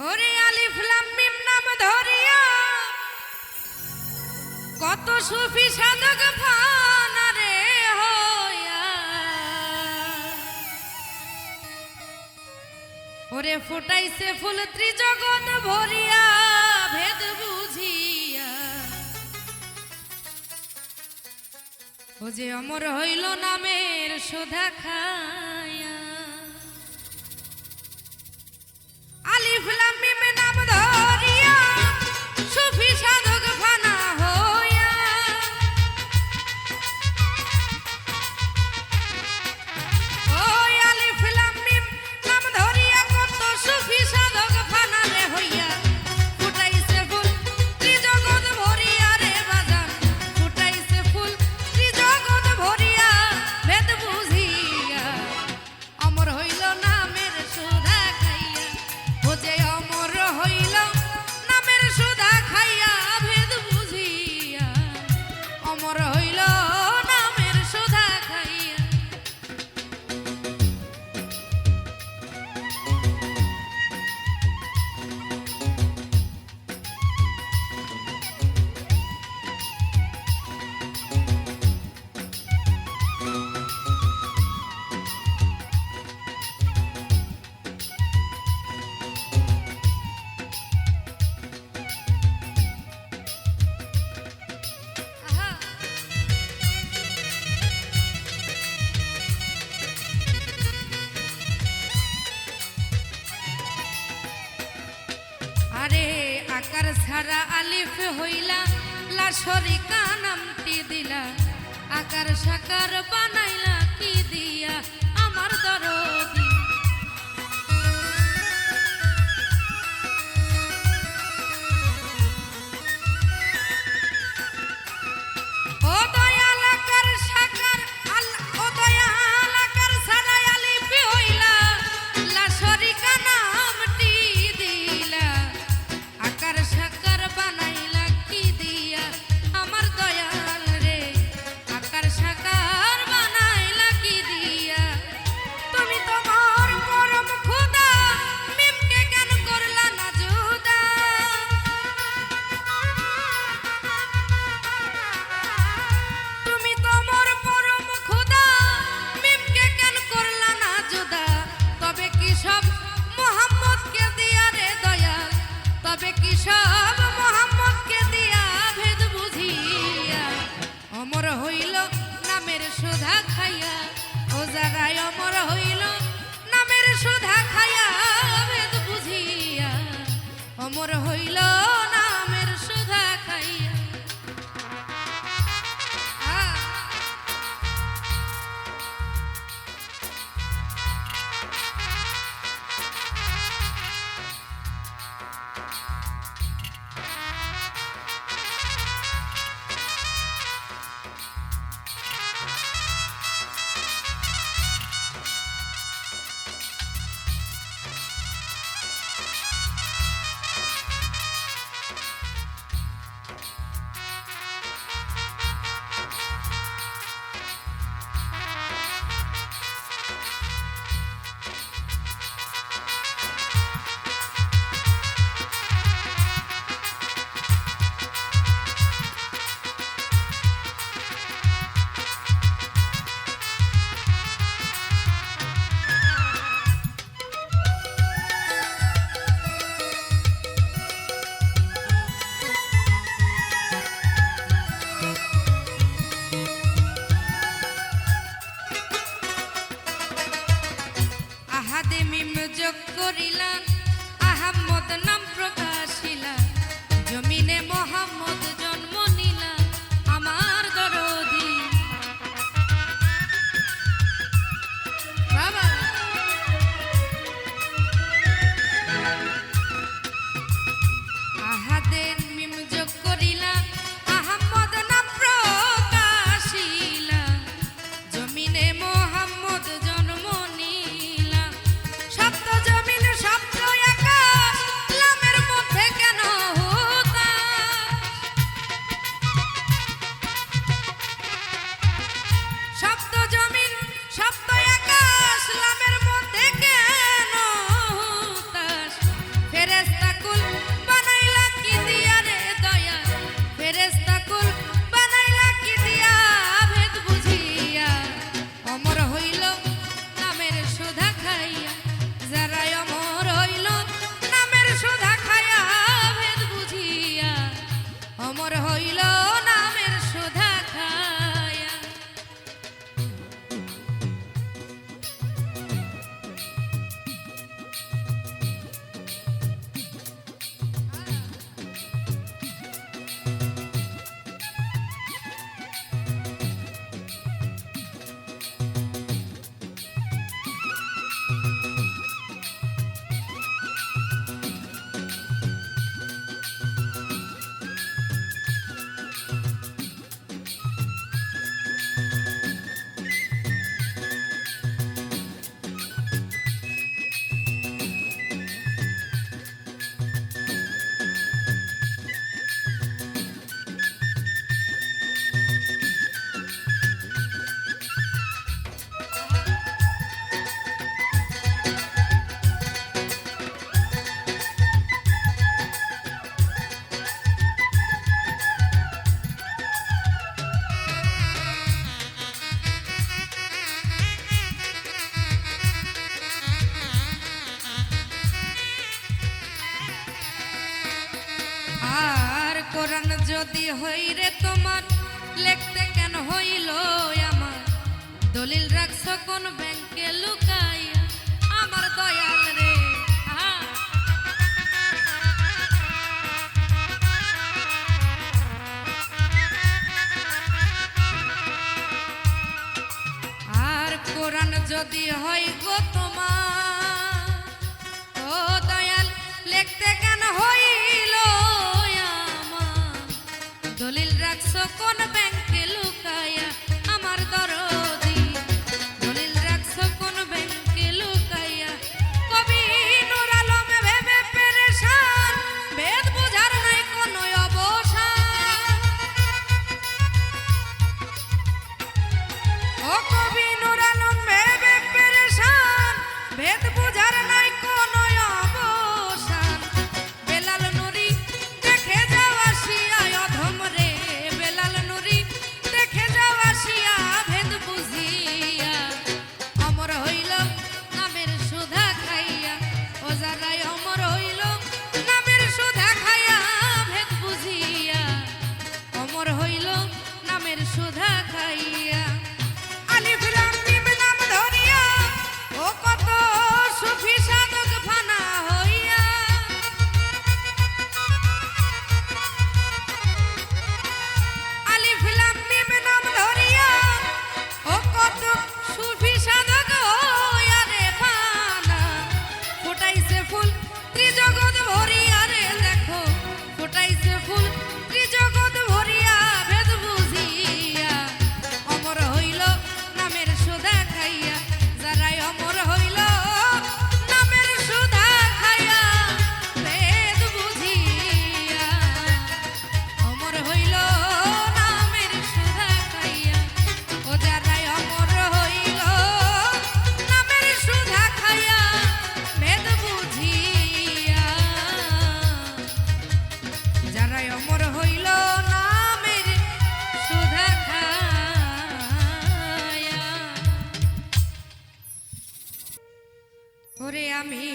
ওরে আলিফ লাম মিম নাম ধরিয়া কত সুফি সাধক ফানা রে হইয়া ওরে ফুটাইছে ফুল ত্রিজগৎ ভরিয়া ভেদ বুঝিয়া ও যে অমর হইল নামের সুধা খায়া আলিফ লাম মিম নাম ধরিয়া সুফি সাধক ফানা হইয়া ওই আলিফ লাম মিম নাম ধরিয়া কত সুফি সাধক ফানা রে হইয়া ফুটাইছে ফুল ত্রিজগৎ ভরিয়া রে বাজান ফুটাইছে ফুল ত্রিজগৎ ভরিয়া ভেদ বুঝিয়া অমর হইল নামের সুধা খাইয়া ও যে অমর হইল নামের সুধা খাইয়া ভেদ বুঝিয়া অমর হইল নামের সুধা খাইয়া আহা আরে আকার ছাড়া আলিফ হইলা লাশরিকা নামটি দিলা আকার সাকার বানাইলা কি দিয়া আমার দরদি ও দয়াল আকার সাকার ও দয়াল আকার ছাড়া আলিফ হইলা লাশরিকা নামটি দিলা আকার সাকার বানাইলা কি দিয়া আমার দয়াল রে আকার সাকার বানাইলা কি দিয়া তুমি তোমার পরম খোদা মিমকে কেন করলা না জুদা তুমি তোমার পরম খোদা মিমকে কেন করলা না জুদা তবে কি সব মোহাম্মদকে দিয়া রে দয়াল তবে কি সব মোহাম্মদকে দিয়া ভেদ বুঝিয়া অমর হইল নামের সুধা খাইয়া ও যারাই অমর হইল নামের সুধা খাইয়া ভেদ বুঝিয়া অমর হইল নামের সুধা খাইয়া আ আর কোরআন যদি হই রে তোমার লিখতে কেন হইল আমার দলিল রাখছো কোন ব্যাংকে লুকাইয়া আমার দয়াল রে আর কোরআন যদি হয় গো তোমার ও দয়াল লিখতে কেন হইল আমার দলিল রাখছো কোন ব্যাংকে লুকাইয়া আমার দরদি দলিল রাখছো কোন ব্যাংকে লুকাইয়া কবি নূর আলম ভেবে পেরেশান বেদ বুঝার নাই কোনো অবসান ও কবি নূর আলম ভেবে পেরেশান বেদ বুঝার নাই কোনো অবসান বেলাল নুরি দেখে যাও আসিয়া অধম রে বেলাল নুরি দেখে যাও আসিয়া ভেদ বুঝিয়া অমর হইল নামের সুধা খাইয়া ও যারাই অমর হইল নামের সুধা খাইয়া ভেদ বুঝিয়া অমর হইল নামের সুধা খাইয়া আলিফ লাম মিম নাম ধরিয়া ও কত সুফি সাধক ফানা হইয়া আলিফ লাম মিম নাম ধরিয়া ও কত সুফি সাধক হইয়া রে ফানা ফুটাইছে ফুল ত্রিজগৎ ভরিয়া রে দেখো ফুটাইছে ফুল ত্রিজগৎ ভরিয়া ভেদ বুঝিয়া অমর হইল নামের সুধা খাইয়া যারাই অমর হইল নামের সুধা খাইয়া ভেদ বুঝিয়া অমর হইল নামের সুধা খাইয়া ও যারাই অমর হইল নামের সুধা খাইয়া ভেদ বুঝিয়া যারাই অমর হইল নামের সুধা খায়া ওরে আমি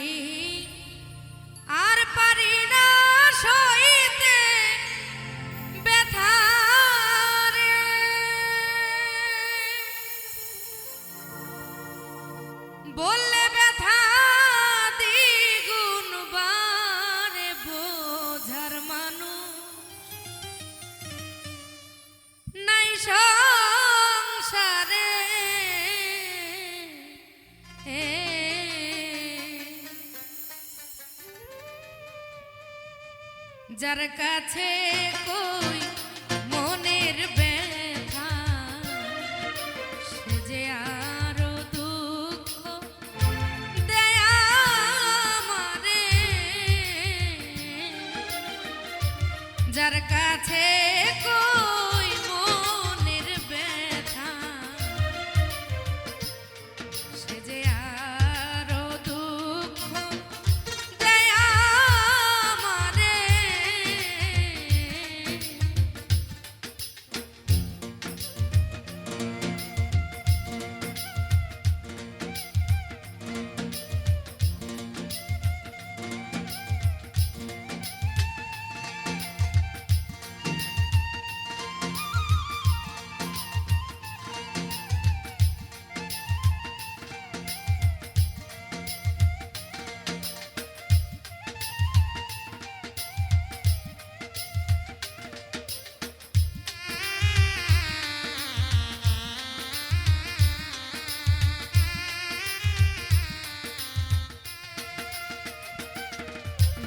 আর পারি না সইতে ব্যথা রে বললে ব্যথা দ্বিগুণ বারে বোঝার মানুষ নাই সংসারে যার কাছে কই মনের ব্যথা সে যে আরো দুঃখ দেয় আমারে যার কাছে কই মনের ব্যথা সে যে আরো দুঃখ দেয় আমারে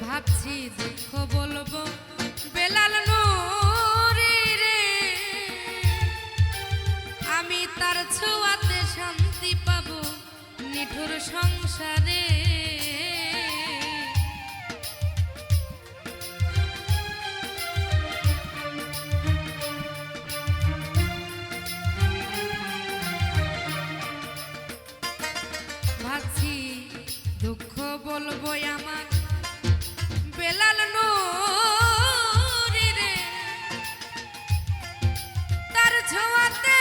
ভাবছি দুঃখ বলবো বেলাল নুরি রে আমি তার ছোঁয়াতে শান্তি পাবো নিঠুর সংসারে ভাবছি দুঃখ বলবো আমার বেলাল নুরি রে তার ছোঁয়াতে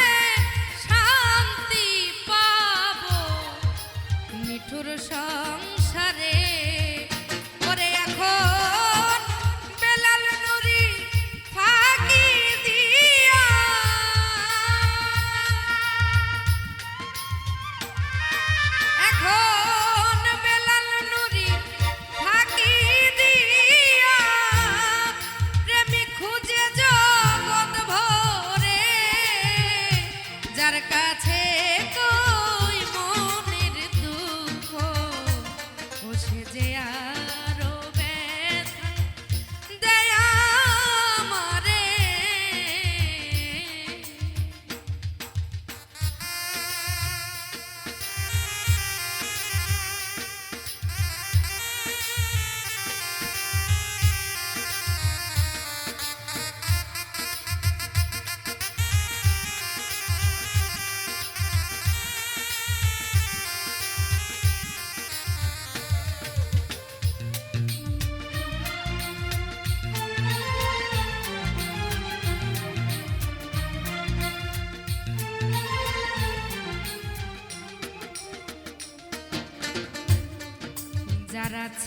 শান্তি পাবো নিঠুর সংসারে ওরে এখন বেলাল নুরি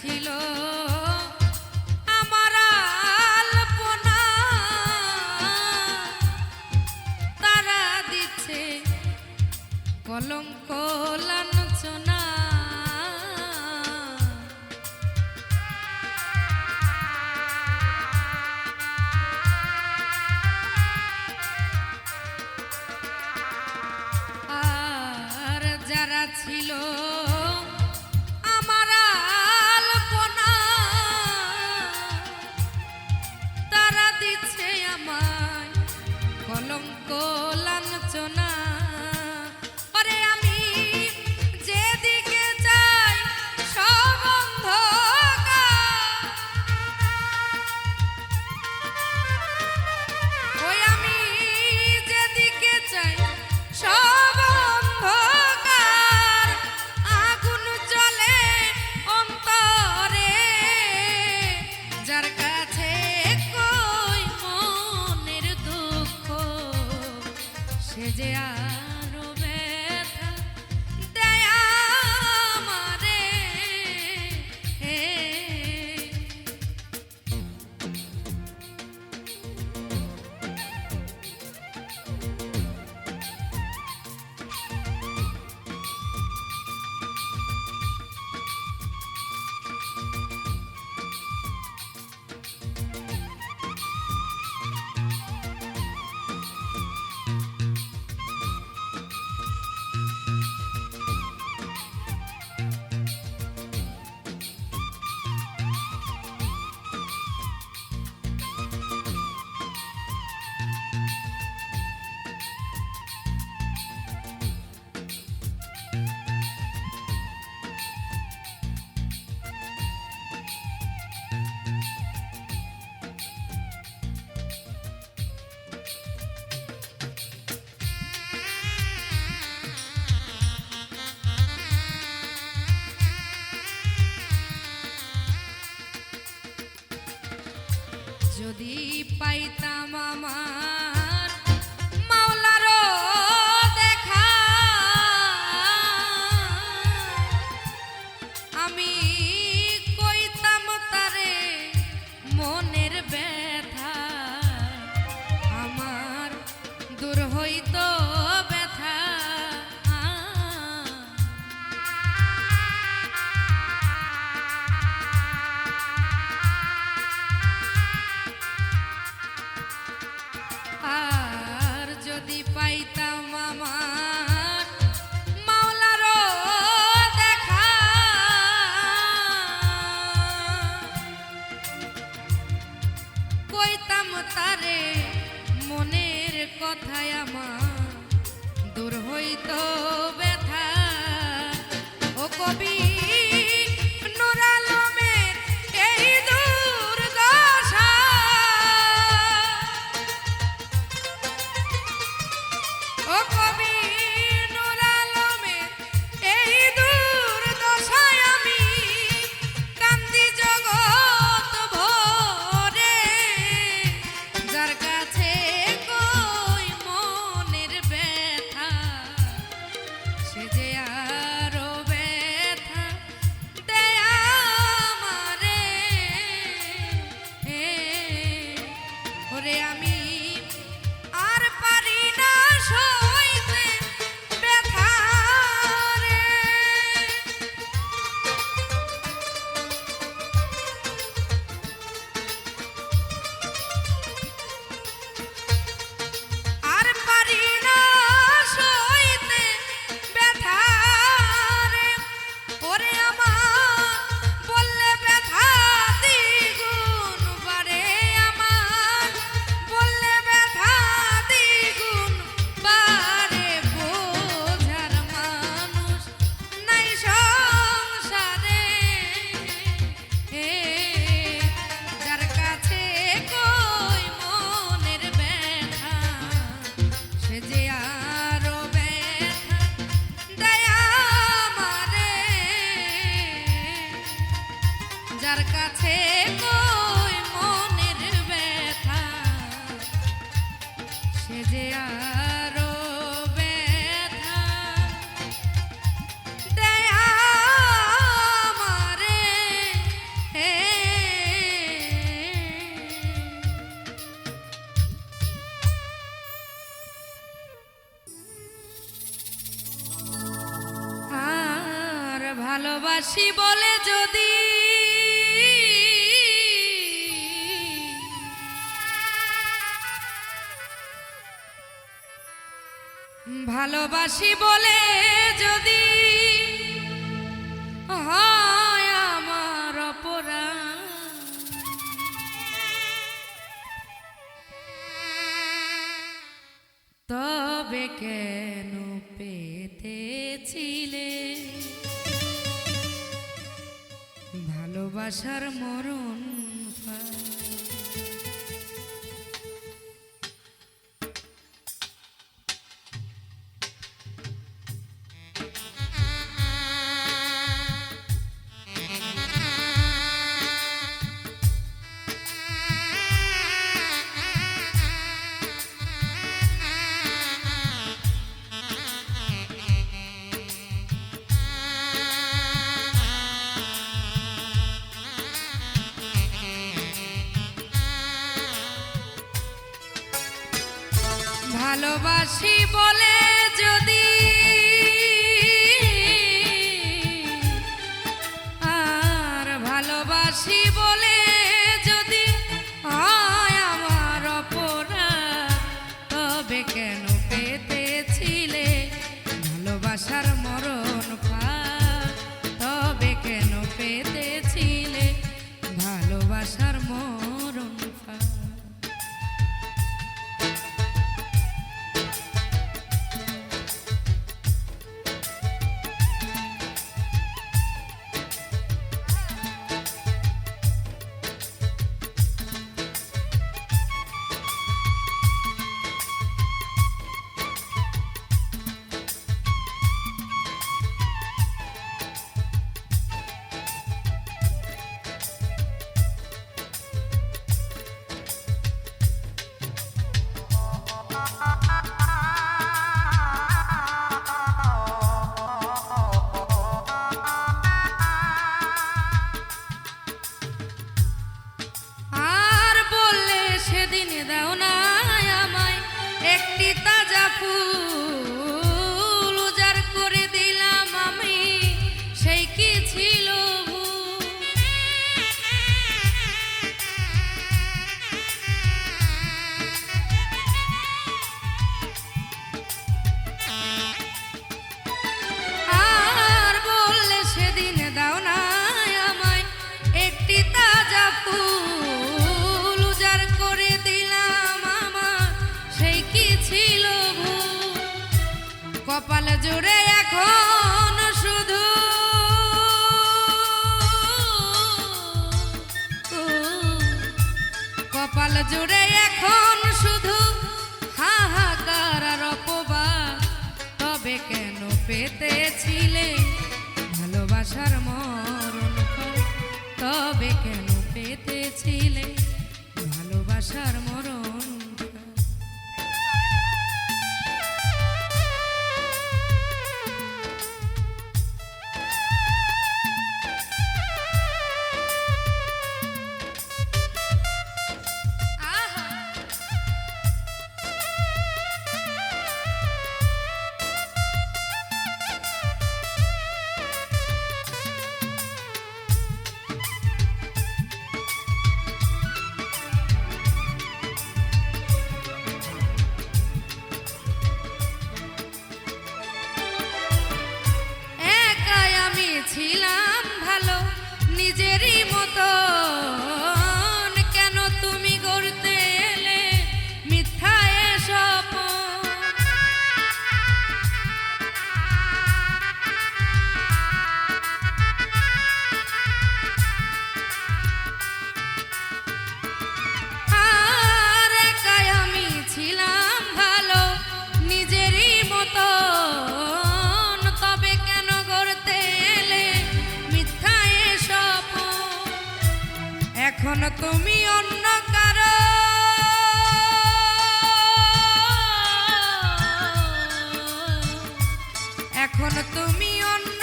ছিল আমার আলপনা তারা দিচ্ছে কলঙ্ক লাঞ্ছনা। আর যারা ছিল আমার আলপনা তারা দিচ্ছে আমায় কলঙ্ক লাঞ্ছনা। ওরে আমি যেদিকে যাই সব অন্ধকার, ওই আমি যেদিকে যাই সব অন্ধকার, আগুন জ্বলে অন্তরে, যার কাছে কই মনের দুঃখ সে যে আরো ব্যথা দেয় আমারে। যদি পাইতাম আমার মাওলারও দেখা, আমি কইতাম তারে মনের ব্যথা, আমার দূর হইতো ব্যথা। আর যদি পাইতাম আমার মাওলারও দেখা, কইতাম তারে মনের কথায় আমার দূর হইতো ব্যথা। ও কবি নূর আলমের এই দুর্দশা, ও কবি নূর আলমের এই দুর্দশায় আমি কান্দি জগৎ ভরে, যার কাছে কই মনের ব্যথা সে যে আরো ব্যথা দেয় আমারে। ওরে আমি আর পারি না সইতে ব্যথা রে, আর পারি না সইতে ব্যথা রে। ওরে আমার বললে ব্যথা দ্বিগুণ বাড়ে, আমার বললে ব্যথা দ্বিগুণ বাড়ে, বোঝার মানুষ নাই সংসারে। যার কাছে কই মনের ব্যথা সে যে আরো ব্যথা দেয় আমারে, যার কাছে কই মনের ব্যথা সে যে আরো ব্যথা দেয় আমারে। ভালোবাসি বলে যদি ভালোবাসি বলে যদি হয় আমার অপরাধ, তবে কেন পেতেছিলে ভালোবাসার মরণ ফাঁদ? ভালোবাসি বলে যদি আর ভালোবাসি বলে যদি হয় আমার অপরাধ, তবে কেন পেতেছিলে ভালোবাসার মরণ ফাঁদ? তবে কেন পেতেছিলে ভালোবাসার মরণ ফাঁদ? একটি তাজা ফুল উজাড় করে দিলাম আমি, সেই কি ছিল ভুল? আর বললে সেদিন দাও না আমায় একটি তাজা ফুল উজাড় করে দিলাম আমার, সেই কি ছিল ভুল? কপাল জুড়ে এখন শুধু কপাল জুড়ে এখন শুধু হাহাকার আর অপবাদ, তবে কেন পেতেছিলে ভালোবাসার মরণ ফাঁদ? তবে কেন পেতেছিলে ভালোবাসার মরণ ফাঁদ? ছিলাম ভালো নিজেরই মতো, কেন তুমি গড়তে এলে মিথ্যা স্বপ্ন? আর একাই আমি ছিলাম ভালো নিজেরই মতো, তবে কেন গড়তে এখন তুমি অন্য কারো এখন তুমি অন্য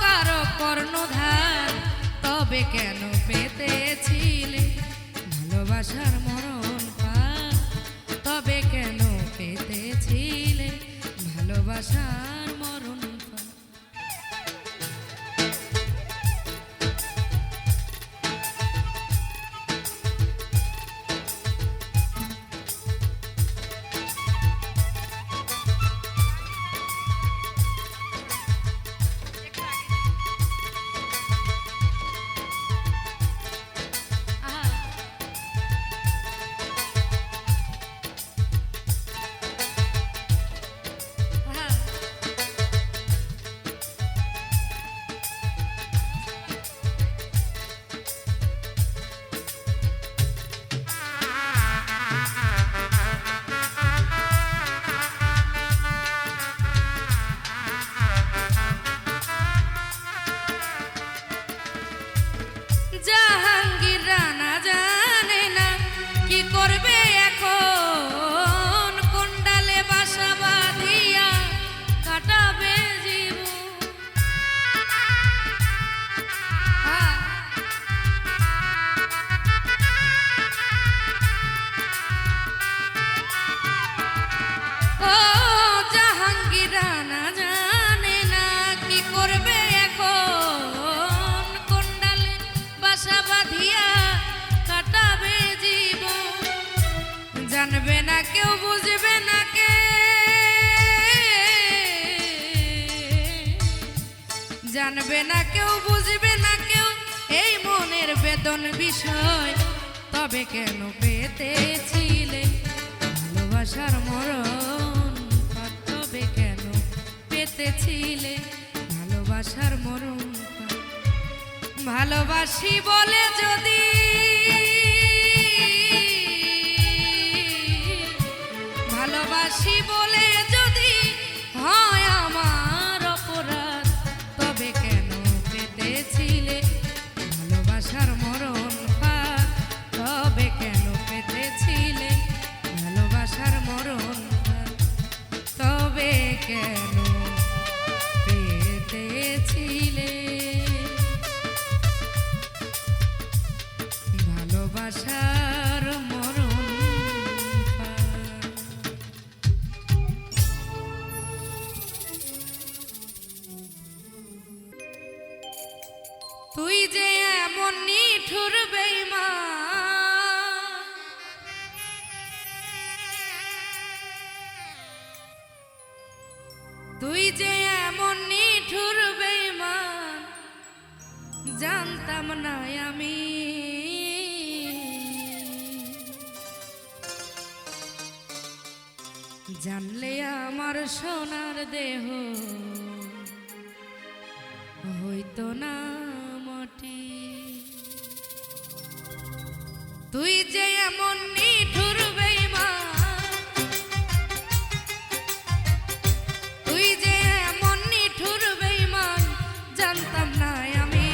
কারো কর্ণধার, তবে কেন পেতেছিলে ভালোবাসার মরণ ফাঁদ? তবে কেন পেতেছিলে ভালোবাসার মরণ ফাঁদ? জানবে না কেউ, বুঝবে না কেউ এই মনের বেদন বিষয়। তবে কেন পেতেছিলে ভালোবাসার মরণ? তবে কেন পেতেছিলে ভালোবাসার মরণ? ভালোবাসি বলে যদি ভালোবাসি বলে যদি হয় আমার অপরাধ, তবে কেন পেতেছিলে ভালোবাসার মরণ ফাঁদ? তবে কেন পেতেছিলে ভালোবাসার মরণ ফাঁদ? তবে কেন পেতেছিলে ভালোবাসার মরণ ফাঁদ? তুই যে এমন নিঠুর বেঈমান, তুই যে এমন নিঠুর বেঈমান, জানতাম না আমি। জানলে আমার সোনার দেহ হইতো না মাটি। তুই যে এমন নিঠুর বেঈমান, তুই যে এমন নিঠুর বেঈমান, জানতাম না আমি।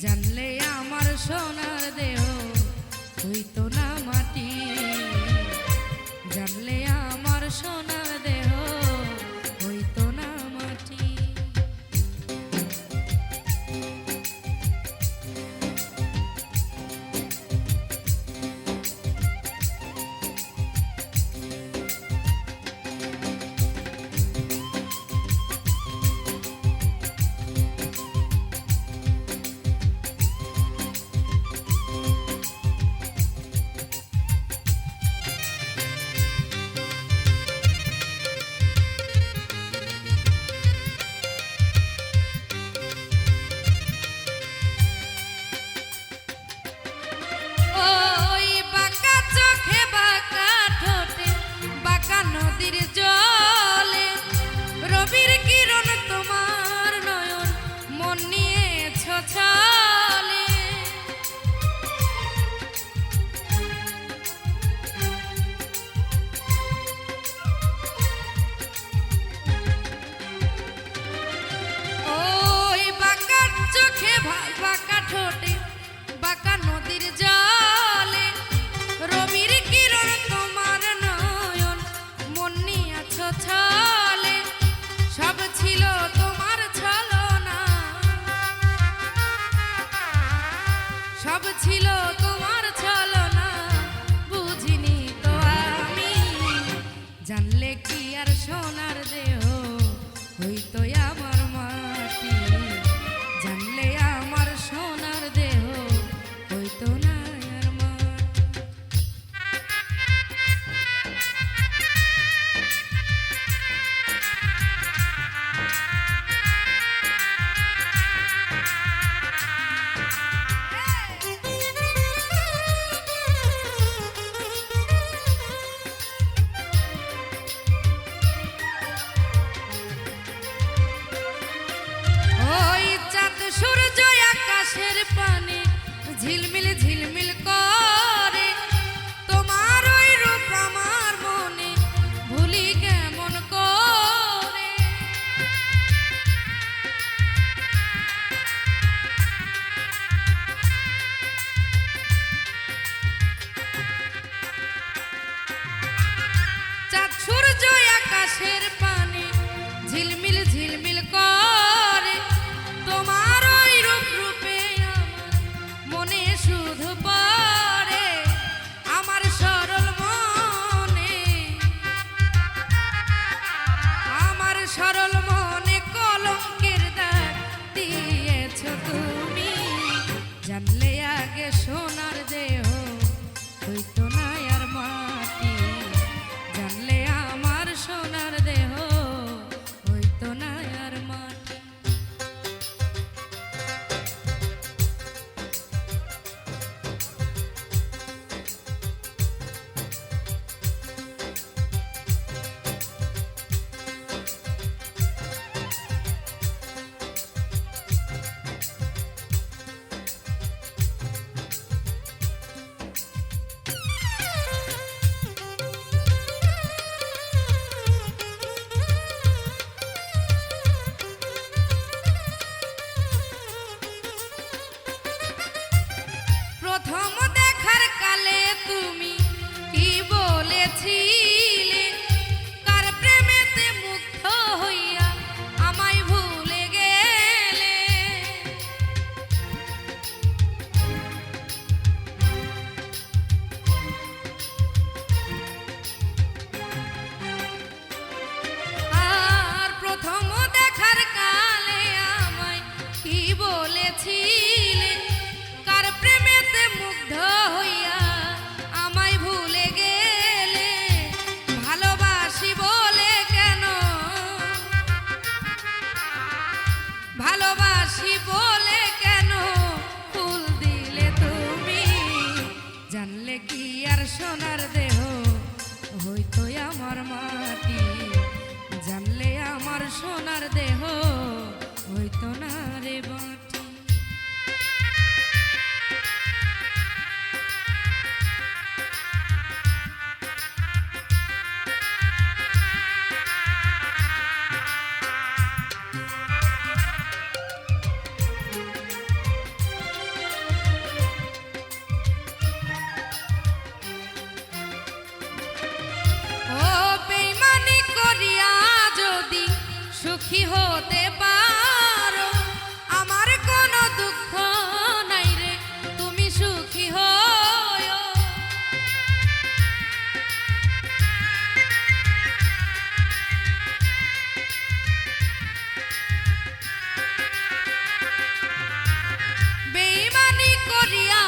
জানলে আমার সোনার দেহ হইতো না মাটি। জানলে আমার সোনার দেহ হইতো না মাটি। নদীর জলে রবির কিরণ তোমার নয়ন মন নিয়েছ ছলে। ওই বাঁকা চোখে বাঁকা ঠোঁটে বাঁকা নদীর জলে রবির কিরণ তোমার নয়ন মন নিয়েছ ছলে। সব ছিল তোমার ছলনা, সব ছিল তোমার ছলনা, বুঝিনি তো আমি। জানলে কি আর সোনার দেহ হইতো আমার মাটি। জানলে আমার সোনার দেহ হইতো না আর মাটি। সূর্য আকাশের পানে ঝিলমিল ঝিলমিল করে, তোমার ওই রূপ আমার মনে ভুলি কেমন করে। চাঁদ সূর্য আকাশের পানে ঝিলমিল ঝিলমিল করে, তোমার ওই রূপ রূপে আমার মনে প্রথম দেখার কালে তুমি কি বলেছিলে, কার প্রেমেতে মুগ্ধ হইয়া আমায় ভুলে গেলে। আর প্রথম দেখার কালে আমায় কি বলেছিলে, কার প্রেমেতে মুগ্ধ হইয়া আমায় ভুলে গেলে। ভালোবাসি বলে কেন, ভালোবাসি বলে কেন ফুল দিলে তুমি, জানলে কি আর সোনার দেহ হইতো আমার মাটি, জানলে আমার সোনার দেহ হইতো না রে বাটি। সুখী হতে পারো আমার কোনো দুঃখ নাই রে, তুমি সুখী হয়ো। বেঈমানি করিয়া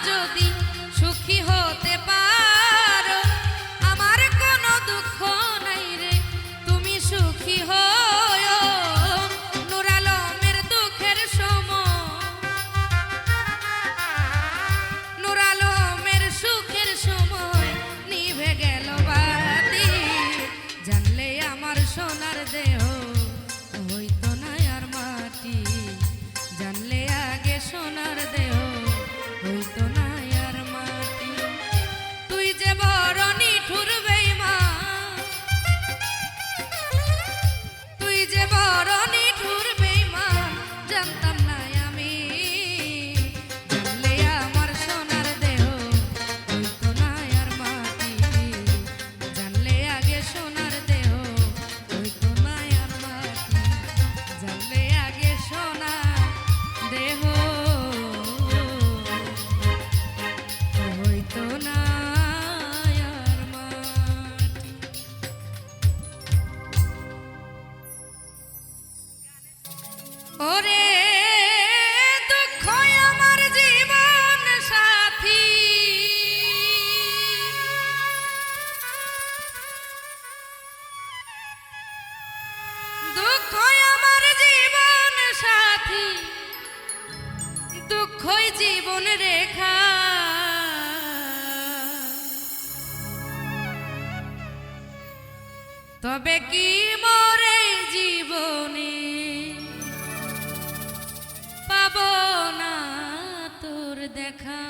যদি সুখী হতে পারো আমার কোনো দুঃখ নাই রে, তুমি সুখী হয়ো। সোনার দেহ হইতো না আর মাটি, জানলে আগে সোনার দেহ হইতো না আর মাটি। তুই যে বড় নিঠুর বেঈমান, তুই যে বড় নিঠুর বেঈমান, জানতাম না আমি, জানলে আমার সোনার দেহ হইতো না আর মাটি, জানলে আগে সোনার দেহ হইতো না আর মাটি, জানলে আগে সোনা দেহ হইতো না আর মাটি। ওরে দুঃখ আমার জীবন সাথী, দুঃখ আমার জীবন সাথী, দুঃখই জীবন রেখা। তবে কি মরে জীবনে পাব না তোর দেখা।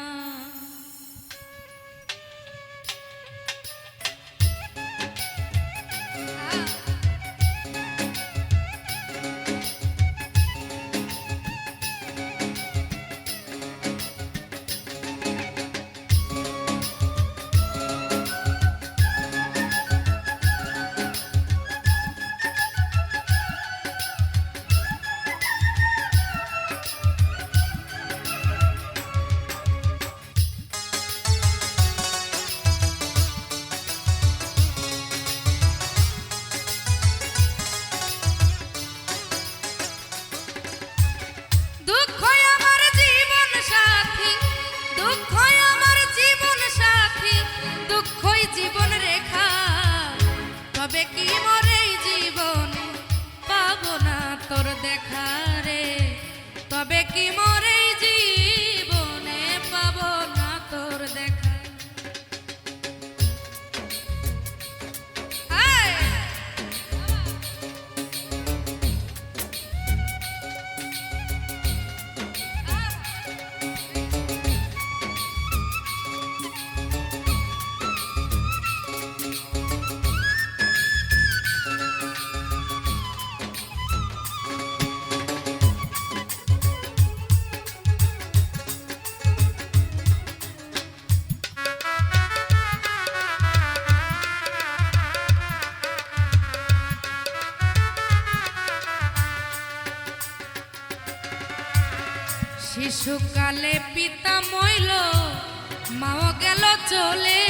শিশুকালে পিতা মইল মাও গেল চলে,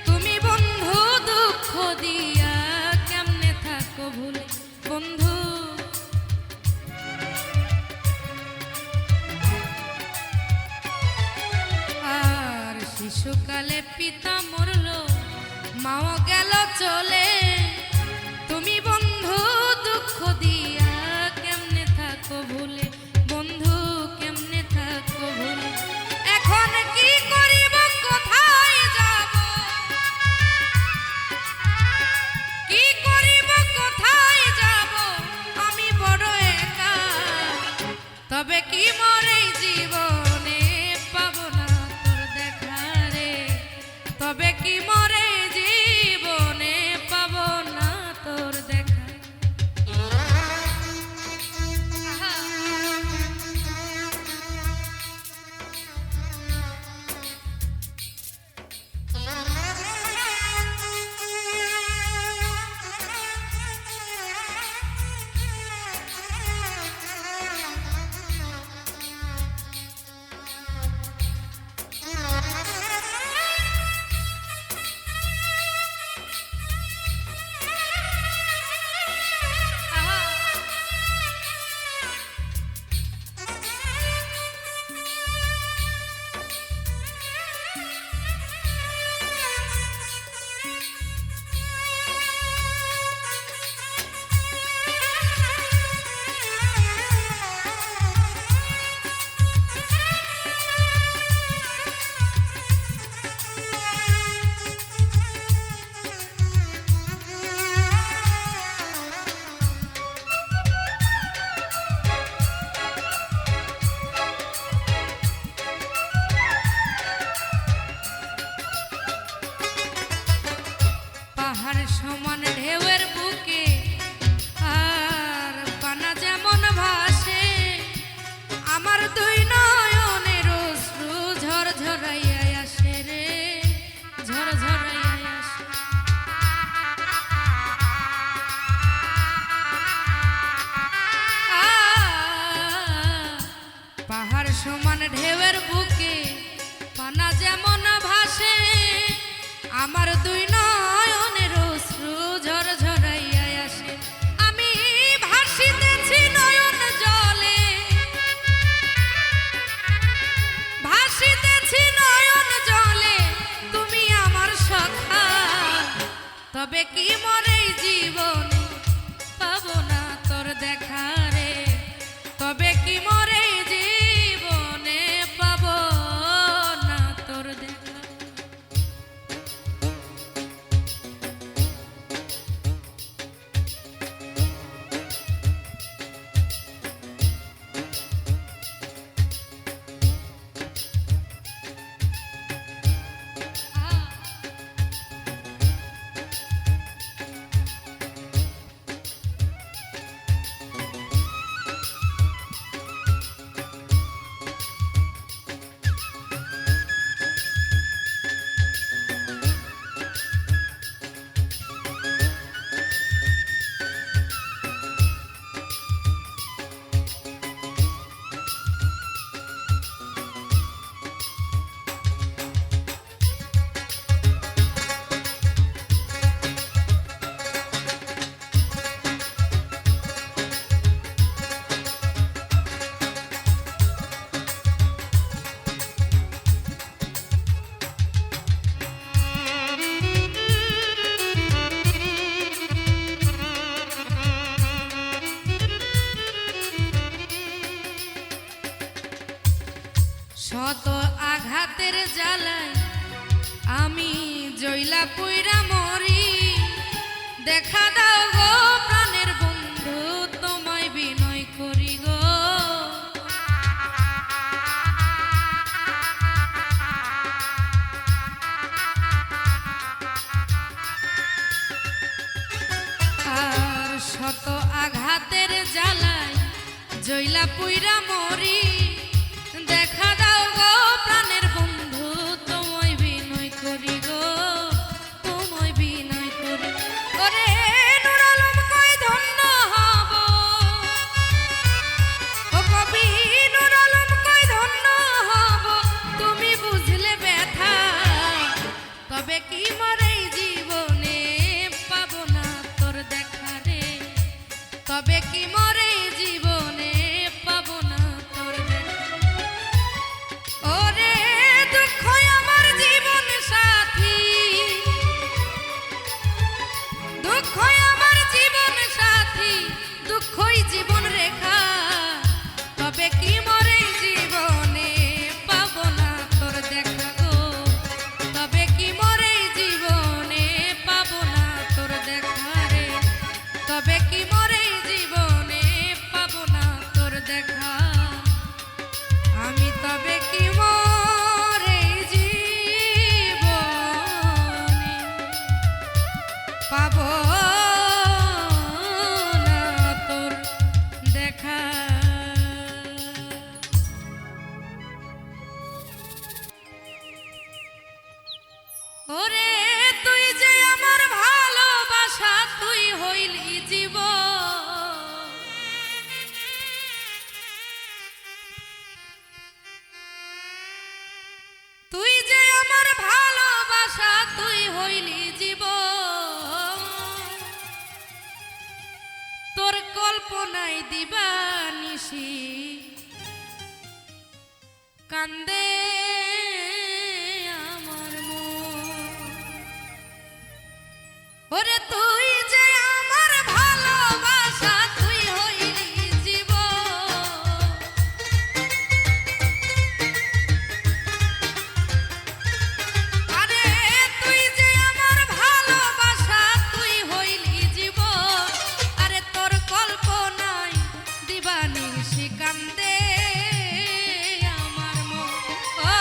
তুমি বন্ধু দুঃখ দিয়া কেমনে থাকো ভুলে বন্ধু। আর শিশুকালে পিতা মরল মাও গেল চলে, তুমি বন্ধু দুঃখ দিয়া কেমনে থাকো ভুলে বন্ধু, কেমনে থাকো ভুলে। এখন কি করিব কোথায় যাব, কি করিব কোথায় যাব, আমি বড় একা। তবে কি মরে জীবনে পাব না তোর দেখা রে, তবে কি মরে জীবনে পাব না তোর দেখা। সমান ঢেউয়ের বুকে আর পানা যেমন ভাসে, আমার দুই নয়নের অশ্রু ঝরঝরাইয়া আসে রে, ঝরঝরাইয়া আসে। পাহাড় সমান ঢেউয়ের বুকে পানা যেমন ভাসে, আমার দুই নয়নের অশ্রু ঝরঝরাইয়া আসে। আমি ভাসিতেছি নয়ন জলে, ভাসিতেছি নয়ন জলে, তুমি আমার সখা। তবে কি মরে জীবনে পাব না তোর দেখা রে, তবে কি মরে জীবনে পাব না তোর দেখা। শত আঘাতের জ্বালায় আমি জইলা পুইরা মরি, দেখা দাও গো প্রাণের বন্ধু তোমায় বিনয় করি গো। আর শত আঘাতের জ্বালায় জইলা পুইরা মরি, দেখা দাও গো প্রাণের বন্ধু তোমায় বিনয় করি গো, তোমায় বিনয় করি। ওরে নুর আলম কই ধন্য হব, ও কবি নুর আলম ওরে তুই যে আমার ভালোবাসা, তুই হইলি জীবন। তুই যে আমার ভালোবাসা, তুই হইলি জীবন। তোর কল্পনায় দিবানিশি কান্দে আমার মন। ওরে তুই যে আমার ভালোবাসা, তুই হইলি জীবন। আরে তুই যে আমার ভালোবাসা, তুই হইলি জীবন। আরে তোর কল্পনায় দিবানিশি কান্দে আমার মন। ও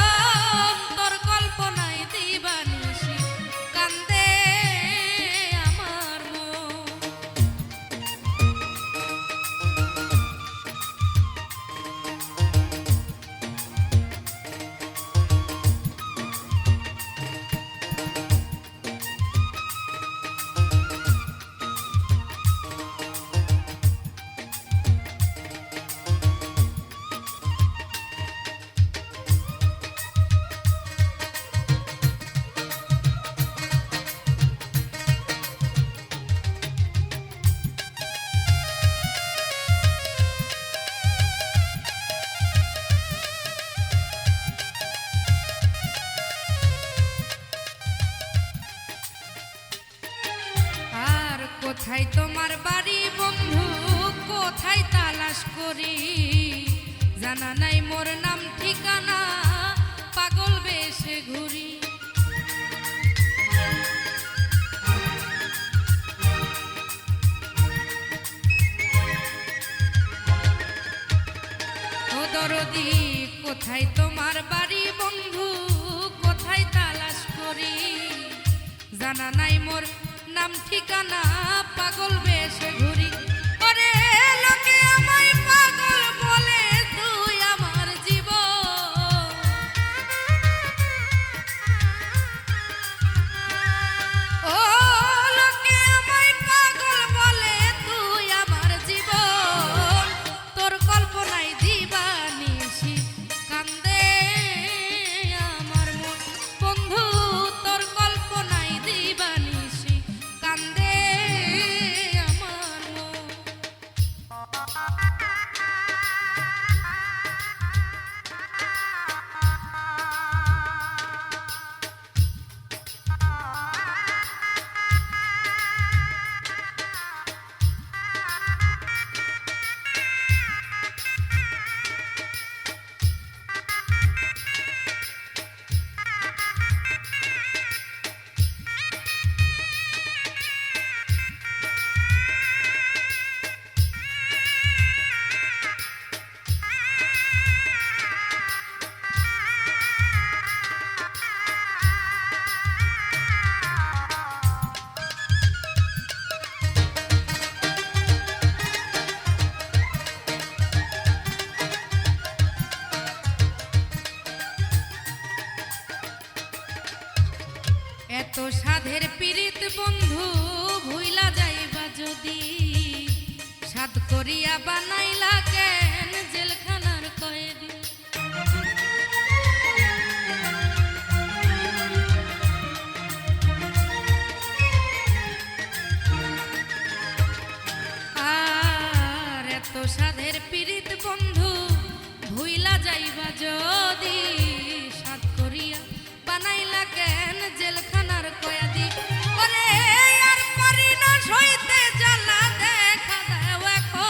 তোর কল্পনায় দিবানিশি কান্দে আমার মন। আর কোথায় তোমার বাড়ি বন্ধু, কোথায় তালাশ করি? জানা নাই মোর নাম ঠিকানা, পাগল বেশে ঘুরি। ও দরদি কোথায় তোমার বাড়ি বন্ধু, কোথায় তালাশ করি? জানা নাই মোর নাম ঠিকানা, পাগল বেশে ঘুরি। ওরে লোকে আমায় পাগল বলে, তুই আমার জীবন। ও লোকে আমায় পাগল বলে, তুই আমার জীবন। তোর কল্পনায় দিবানিশি কান্দে আমার মন। বন্ধু তোর কল্পনায় দিবানিশি কান্দে আমার মন। এত সাধের পীড়িত বন্ধু ভুইলা যাইবা যদি, সাধ করিয়া বানাইলা কেন জেলখানার কয়েদি? আর এত সাধের পীড়িত বন্ধু ভুইলা যাইবা যদি, সাধ করিয়া বানাইলা কেন জেলখানার কয়েদি? ওরে আর পারি না সইতে জ্বালা, দেখা দাও এখন।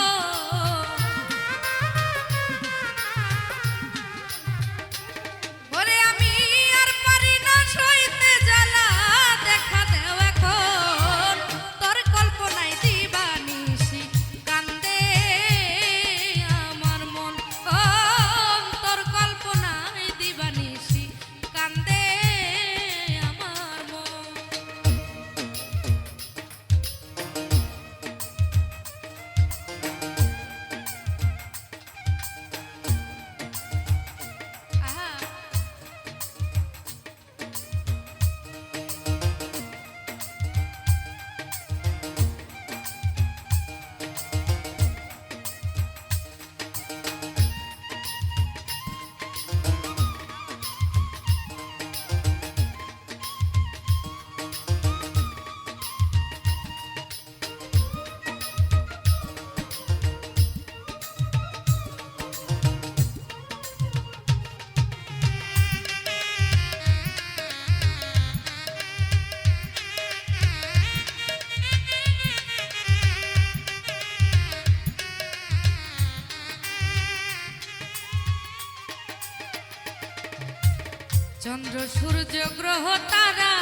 চন্দ্র সূর্য গ্রহ তারা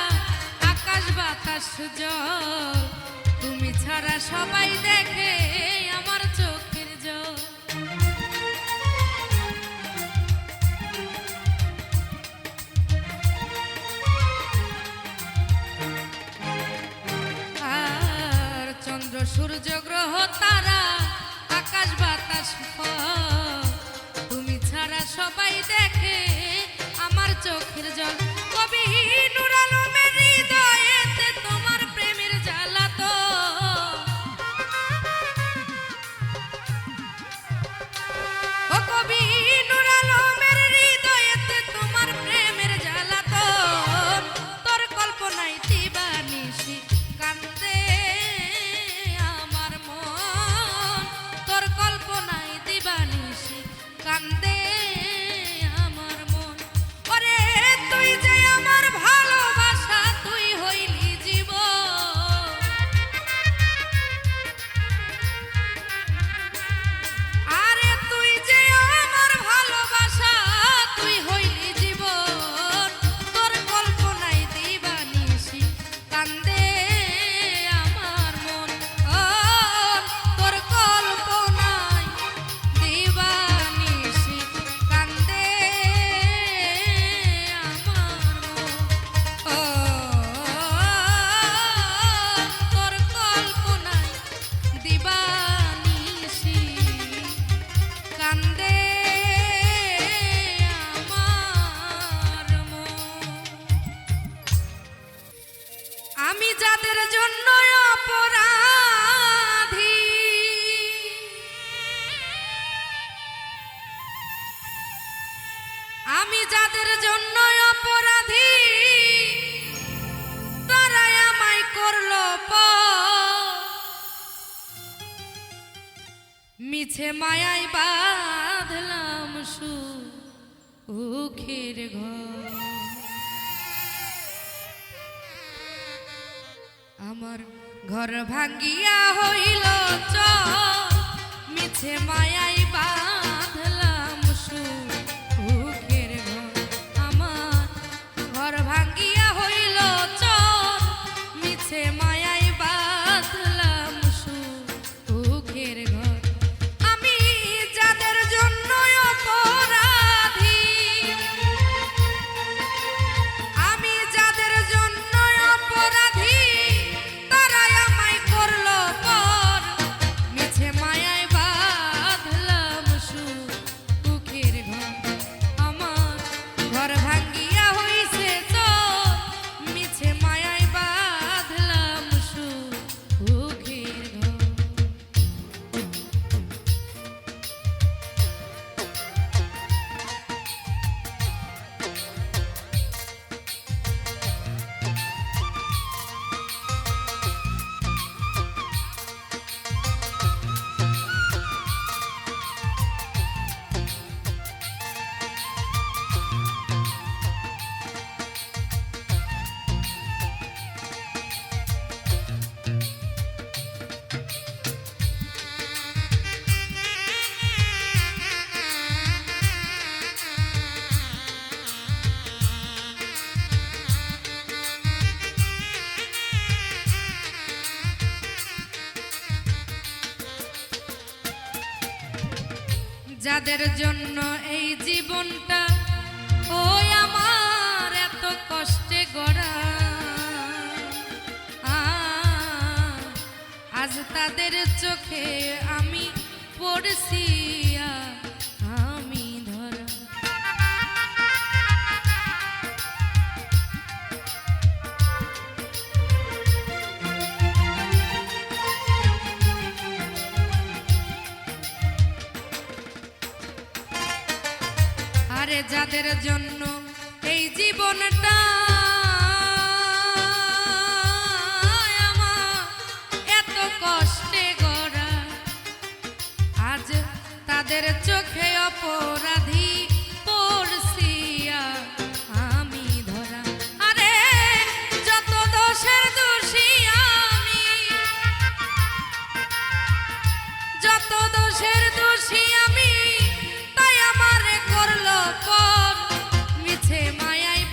আকাশ বাতাস জল তুমি ছাড়া সবাই দেখে আমার চোখের জল। আর চন্দ্র সূর্য গ্রহ তারা আকাশ বাতাস তুমি ছাড়া সবাই দেখে আমার চোখের জল। কবি নূর আলমের হৃদয়েতে তোমার প্রেমের জ্বালা তো ও কবি নূর আলমের হৃদয়েতে তোমার প্রেমের জ্বালা তো তোর কল্পনায় দিবানিশি কান্দে আমার মন তোর কল্পনায় দিবানিশি কান্দে আমি যাদের জন্য অপরাধী আমি যাদের জন্য অপরাধী তারাই আমায় করলো মিছে মায়ায় বাঁধলাম সুখের ঘর। আমার ঘর ভাঙ্গিয়া হইল চর মিছে মায়াই বাঁধলাম সুখের ঘর। আমার ঘর ভাঙ্গিয়া হইল চর মিছে মায়াই বাঁধলাম সুখের ঘর। আমি যাদের জন্য অপরাধী আমি যাদের জন্য অপরাধী যাদের জন্য এই জীবনটা ওই আমার এত কষ্টে গড়া আজ তাদের চোখে আমি পড়ছি আমি ধরা। আরে যাদের জন্য এই জীবনটা আমার এত কষ্টে গড়া আজ তাদের চোখে অপরাধী পড়ছি আমি ধরা। আরে যত দোষের দোষী আমি যত দোষের দোষী আমি তাই আমারে করলো পর মিছে মায়াই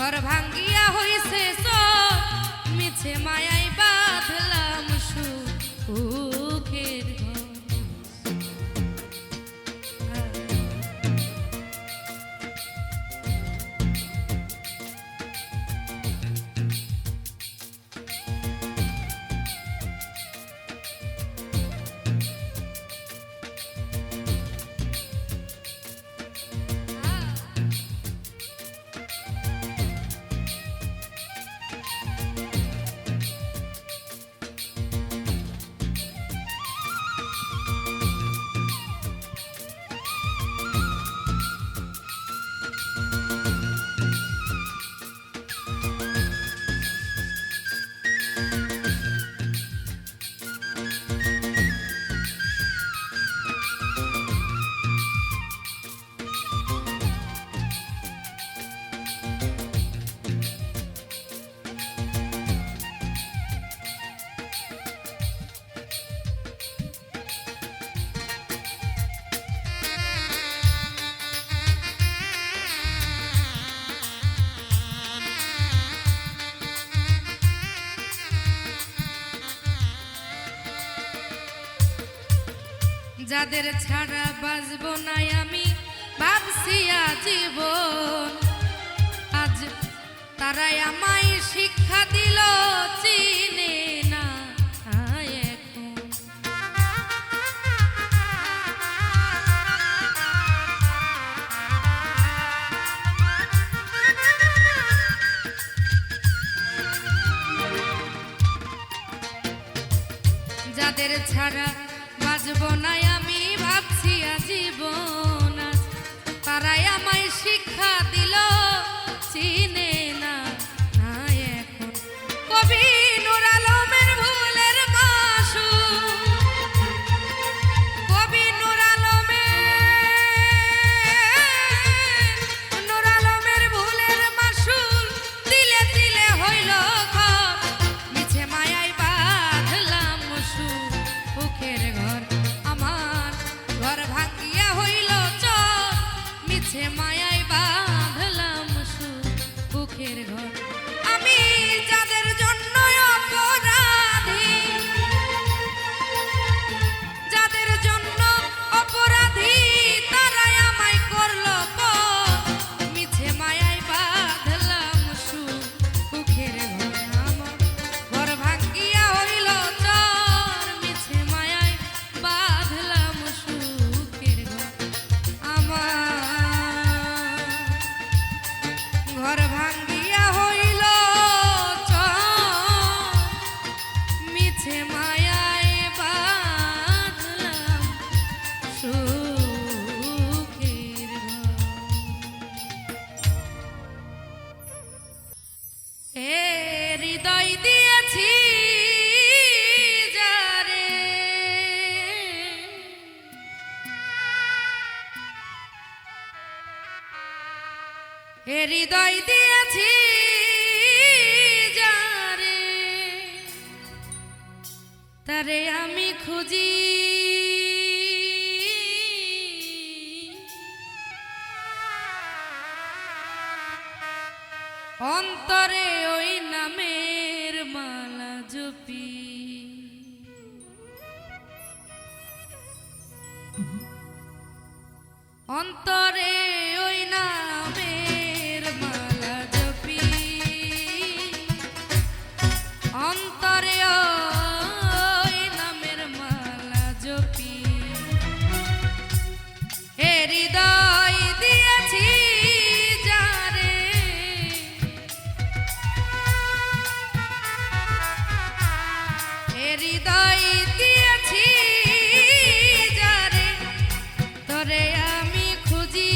ঘর ভাঙ্গিয়া হইছে সব মিছে মায়াই বাঁধলাম সুখের ঘর। যাদের ছাড়া বাঁচবো না আমি ভাবছি আজীবন, আজ তারাই আমায় শিক্ষা দিল চিনে না এখন। যাদের ছাড়া বাঁচবো না আমি ভাবছি আজীবন, তারাই আমায় শিক্ষা দিল চিনে না এখন। কবি নূর আলমের ভুলের মাসুল, কবি নূর আলমের ভুলের মাসুল তিলে তিলে হইল ঘর, মিছে মায়াই বাঁধলাম সুখের ঘর। আমার ঘর ভাঙ্গিয়া হইল চর, মিছে মায়াই বাঁধলাম সুখের ঘর। আমি যাদের জন্য অপরাধী, যাদের জন্য অপরাধী তারাই আমায় করলো পর, মিছে মায়াই বাঁধলাম সুখের ঘর। আমার ঘর ভাঙ্গিয়া হইল চর, মিছে মায়াই বাঁধলাম সুখের ঘর। আমার ঘর ভাঙ্গিয়া হইল চর, মিছে মায়ায় বাঁধলাম সুখের ঘর। এ হৃদয় দিয়েছি যারে, এ হৃদয় দিয়েছি যারে, তারে আমি খুঁজি অন্তরে ওই নামের মালা জপি। অন্তরে ওই নামের মালা জপি, অন্তরে ওই নামের মালা জপি। হে হৃদয় দিয়েছি যারে, হে হৃদয় দিয়েছি যারে, তোরে আমি খুঁজি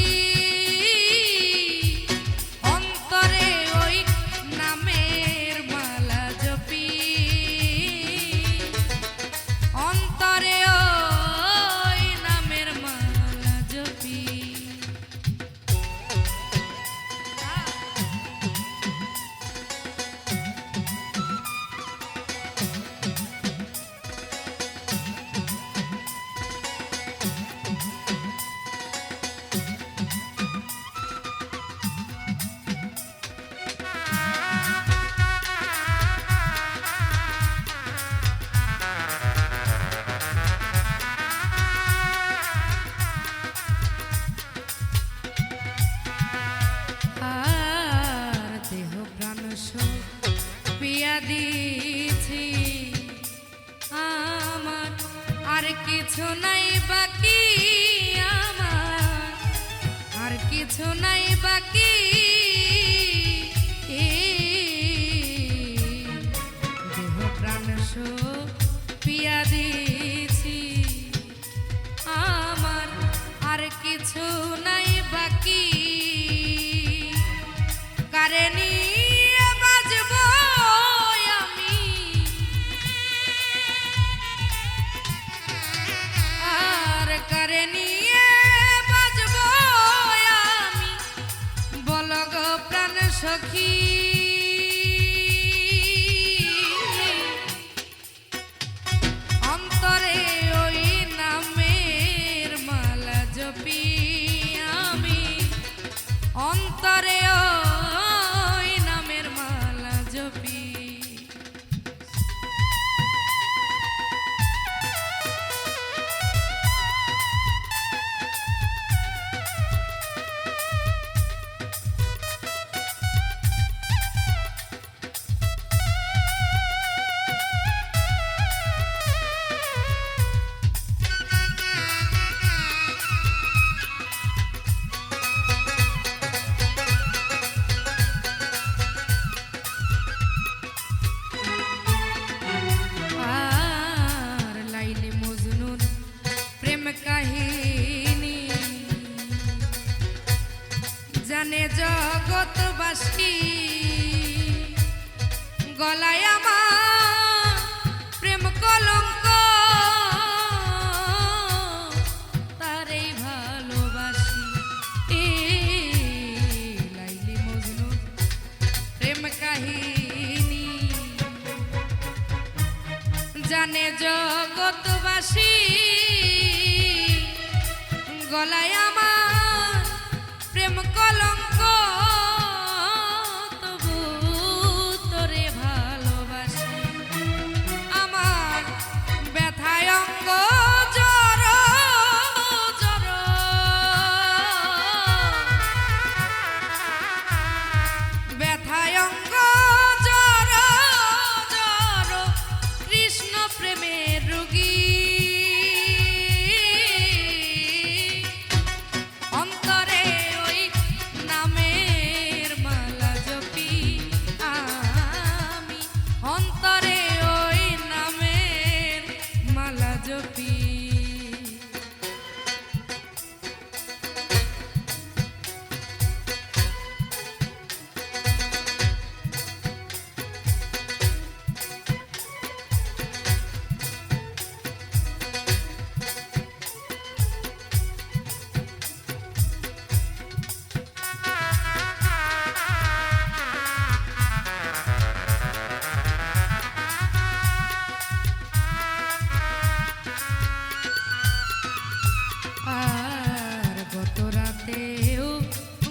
কিছু নাই বাকি দেহ প্রাণ পিয়া দিয়েছি আমার আর কিছু নাই বাকি কারে নিয়ে বাজব আমি আর কারে নিয়ে বাজব আমি বল গো প্রাণ সখী অন্তরে ওই নামের মালা জপি আমি অন্তরে ওই নামের মালা জপি জানে জগৎবাসী গলায় আমার প্রেম কলঙ্ক তারই ভালোবাসি লাইলি মজনু প্রেম কাহিনী জানে জগৎবাসী গলায় আমার প্রেম কলঙ্ক তবু তোরে ভালোবাসি আমার ব্যথায় অঙ্গ জর জর ব্যথায় অঙ্গ জর জর কৃষ্ণ প্রেমের রোগী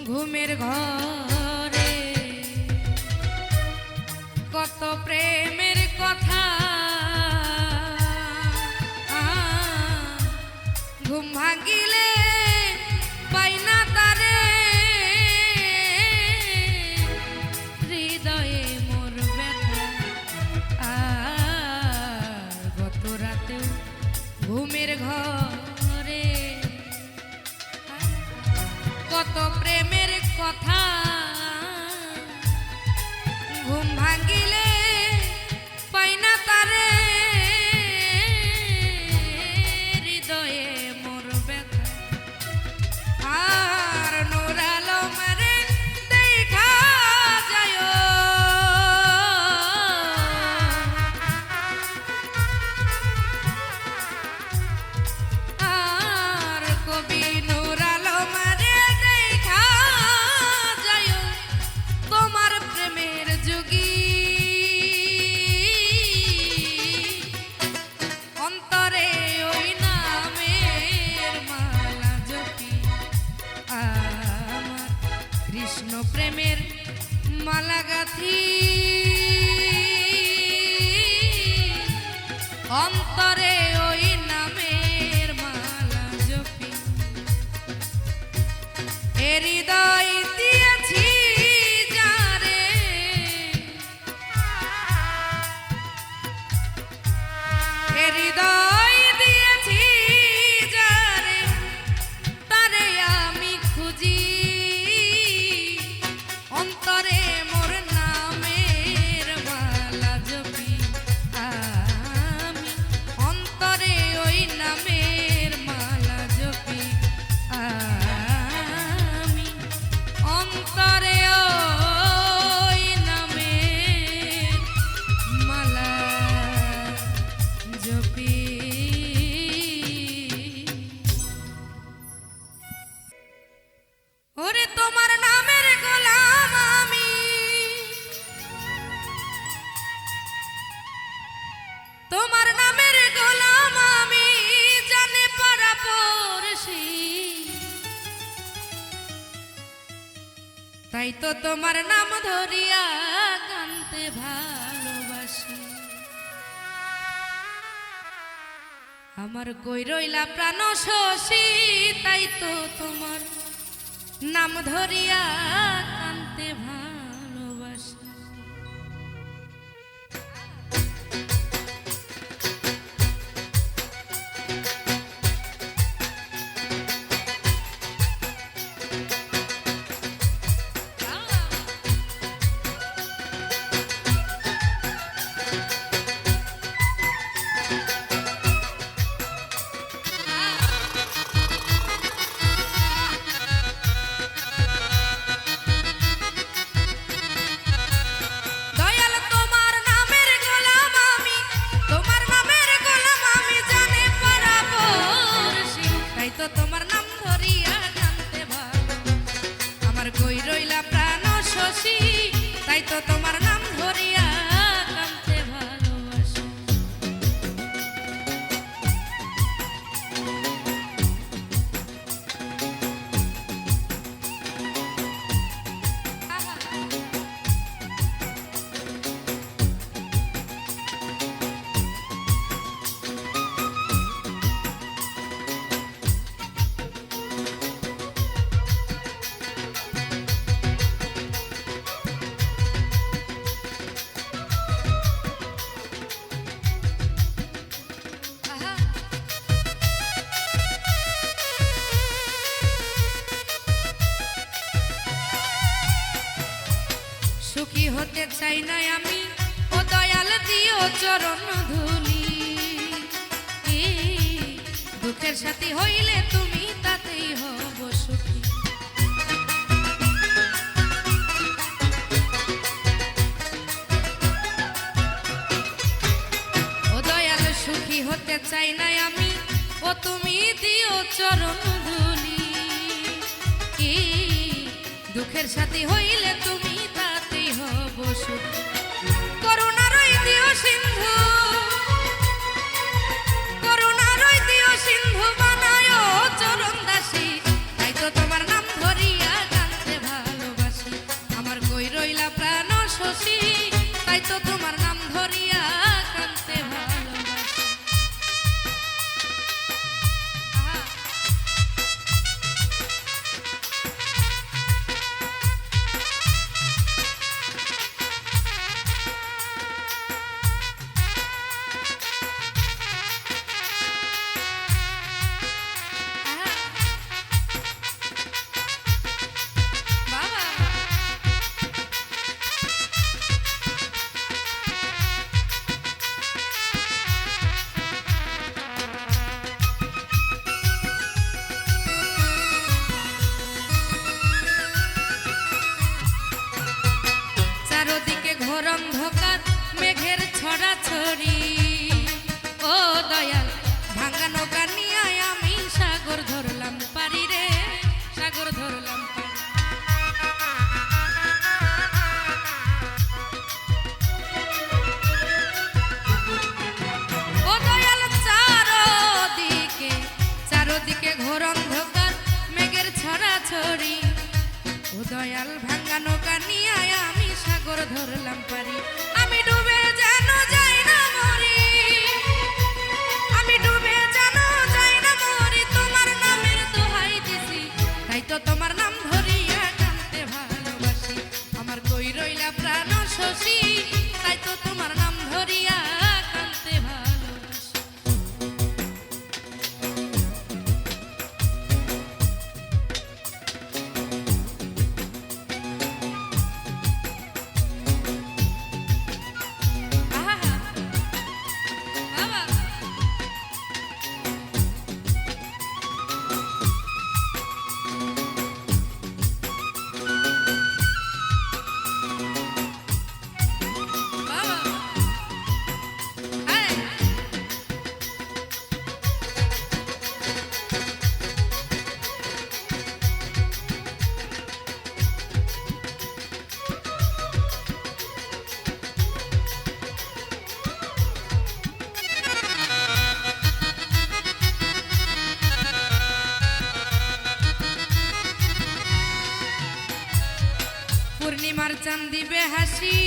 ঘুমের ঘরে কত প্রেমের কথা ঘুম ভাঙিলে পাই না তারে হৃদয়ে মোর ব্যথা আর গত রাতেও ঘুমের ঘরে কত প্রেমের কথা ঘুম ভাঙিলে পাই না তারে হৃদয়ে মোর ব্যথা আর নূর আলমেরে দেখা যায় আর কবি নূর আলমেরে দেখা যায় তোমার প্রেমের যোগী অন্তরে ওই নামের মালা জপি আমার কৃষ্ণ প্রেমের মালা গাথি অন্তরে ওই নামের মালা জপি হৃদয় দিয়েছি যারে হৃদয় দিয়েছি যারে তারে আমি খুঁজি অন্তরে মোর নামের মালা জপি আমি অন্তরে ওই নামের মালা জপি আমি অন্তরে ওই নামের মালা জপি ওরে তোমার নামের গোলাম আমি তোমার নামের গোলাম আমি জানে পারা পড়শি তাই তো তোমার নাম ধরিয়া কানতে ভালোবাসি আমার কই রইলা প্রাণ শশী তাই তো তোমার নাম ধরিয়া কানতে ভালোবাসি তাই তো তোমার নাম ধরিয়া কানতে ভালোবাসি সুখী হতে চাই না আমি ও দয়াল দিও চরণ ধুলি দুঃখের সাথী হইলে তুমি তাতেই হব সুখী ও দয়াল সুখী হতে চাই না আমি ও তুমি দিও চরণ ধুলি দুঃখের সাথী হইলে তুমি তাতেই হব সুখী করুণার দিও সিন্ধু করুণার দিও সিন্ধু বানায় চরণ দাসী তাই তো তোমার নাম ধরিয়া কানতে ভালোবাসি আমার কই রইলা প্রাণ শশী তাই তো তোমার নাম ধরিয়া কানতে ভালোবাসি ঘোর অন্ধকার মেঘের ছড়াছড়ি ও দয়াল ভাঙা নৌকা নিয়ে আমি সাগর ধরলাম পারি রে সাগর ধরলাম পারি ও দয়াল চারদিকে ঘোর অন্ধকার মেঘের ছড়াছড়ি ও দয়াল ভাঙা নৌকা নিয়ে আমি সাগর ধরলাম পারি আমি ডুবে যেন যাই না মরি আমি ডুবে যেন যাই না মরি তোমার নামের দোহাই দিছি তাই তো তোমার নাম ধরিয়া কানতে ভালোবাসি আমার কই রইলা প্রাণ শশী তাই তো তোমার নাম ধরিয়া কানতে ভালোবাসি চান দিবে হাসি,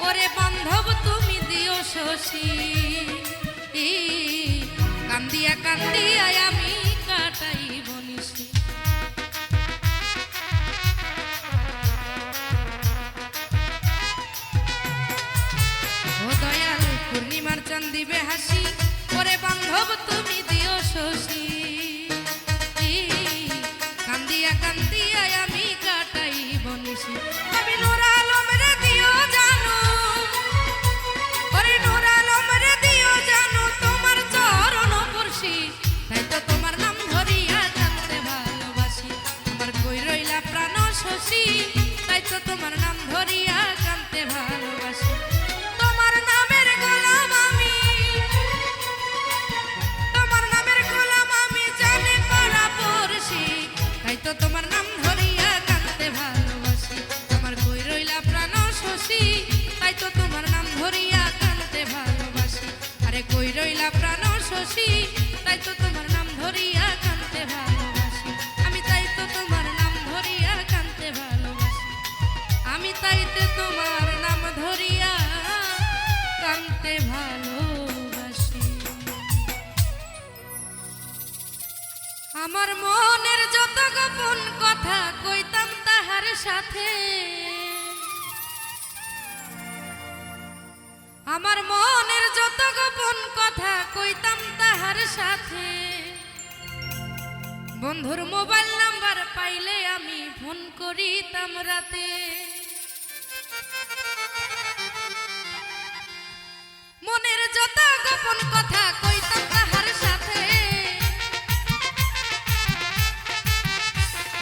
ওরে বান্ধব তুমি দিও শশী। কান্দিয়া কান্দিয়া আমি কাটাইব নিশি। ও দয়াল পূর্ণিমার চান দিবে হাসি, ওরে বান্ধব তুমি দিও শশী। কান্দিয়া কান্দিয়া আমি কাটাইব নিশি। আমি নূর আলম রে দিও জানো, ওরে নূর আলম রে দিও জানো, তোমার চরণ পরশি, তাই তো তোমার নাম ধরিয়া কাঁদতে ভালোবাসি। আমার কই রইলা প্রাণ শশী, তাই তো তোমার নাম ধরিয়া কাঁদতে ভালোবাসি। তোমার নামের গোলাম আমি, তোমার নামের গোলাম আমি, জানে পাড়া পড়শি, তাই তো তোমার নাম ধরিয়া কাঁদতে ভালোবাসি। আমার কই রইলা প্রাণ শশী, তাই তো তোমার নাম ধরিয়া কাঁদতে ভালোবাসি। আরে কই রইলা প্রাণ শশী, তাই তো তোমার নাম ধরিয়া কাঁদতে ভালোবাসি। আমি তাই তো তোমার নাম ধরিয়া কাঁদতে ভালোবাসি। আমি তাইতে তোমার নাম ধরিয়া কাঁদতে ভালোবাসি। আমার মনের যত গোপন কথা কইতাম তাহার সাথে, আমার মনের যত গোপন কথা কইতাম তাহার সাথে। বন্ধুর মোবাইল নাম্বার পাইলে আমি ফোন করিতাম রাতে। মনের যত গোপন কথা কইতাম তাহার সাথে,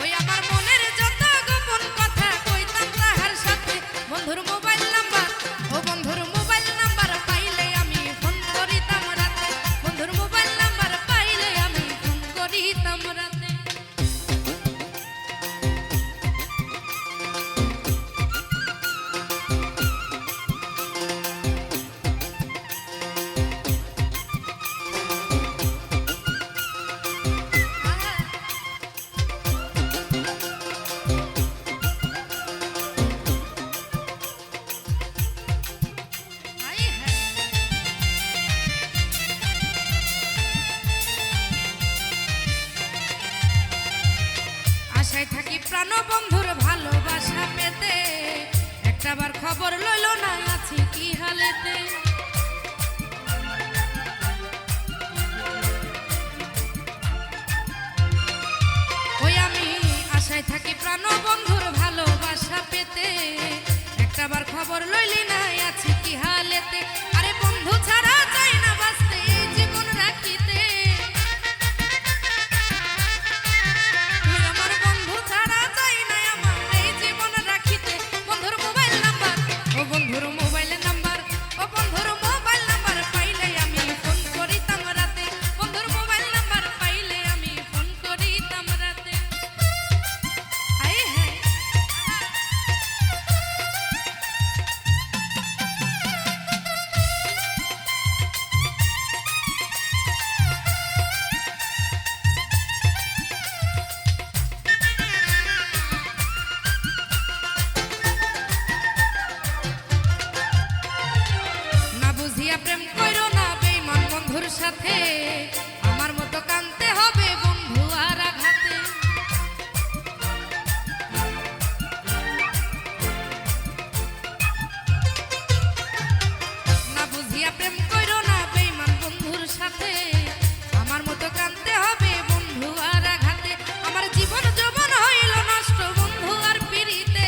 ওই আমার মনের যত গোপন কথা কইতাম তাহার সাথে। বন্ধুর মোবাইল নাম্বার, ও বন্ধুর মোবাইল নাম্বার পাইলে আমি ফোন করিতাম রাতে। বন্ধুর মোবাইল নাম্বার পাইলে আমি ফোন করিতাম রাতে। আশায় থাকি প্রাণ বন্ধুর ভালোবাসা পেতে, একটাবার খবর লইল না আছি কি হালেতে। ওই আমি আশায় থাকি প্রাণ বন্ধুর ভালোবাসা পেতে, একটাবার খবর লইলি না আছি কি হালেতে। আরে বন্ধু ছাড়া চাই না বাঁচতে এই জীবন রাখিতে। বন্ধুর মোবাইল নাম্বার, ও বন্ধুর মোবাইল নাম্বার পাইলে আমি ফোন করিতাম রাতে। বন্ধুর মোবাইল নাম্বার পাইলে আমি ফোন করিতাম রাতে। আয় হায় প্রেম কইরো না বেঈমান বন্ধুর সাথে, আমার মতো কানতে হবে বন্ধু আর আঘাতে। না বুঝিয়া প্রেম কইরো না বেঈমান বন্ধুর সাথে, আমার মতো কানতে হবে বন্ধু আর আঘাতে। আমার জীবন যৌবন হইল নষ্ট বন্ধু আর পিরিতে।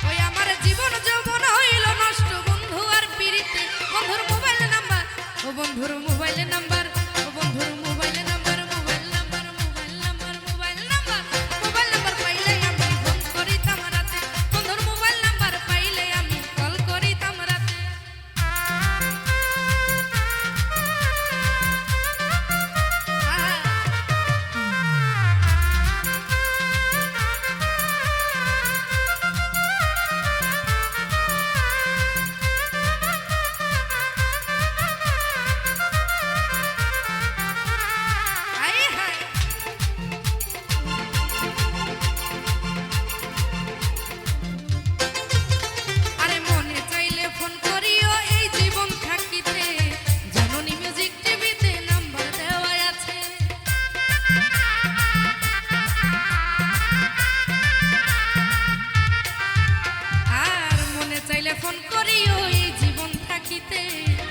ওই আমার জীবন যৌবন হইল নষ্ট বন্ধু আর পিরিতে। বন্ধুর মোবাইল নাম্বার, ও বন্ধুর মোবাইল নাম্বার, ও বন্ধুর mobile number, mobile number, mobile number, mobile number, mobile number পাইলে আমি ফোন করিতাম রাতে। বন্ধুর মোবাইল নাম্বার পাইলে আমি কল করিতাম রাতে। যাইতে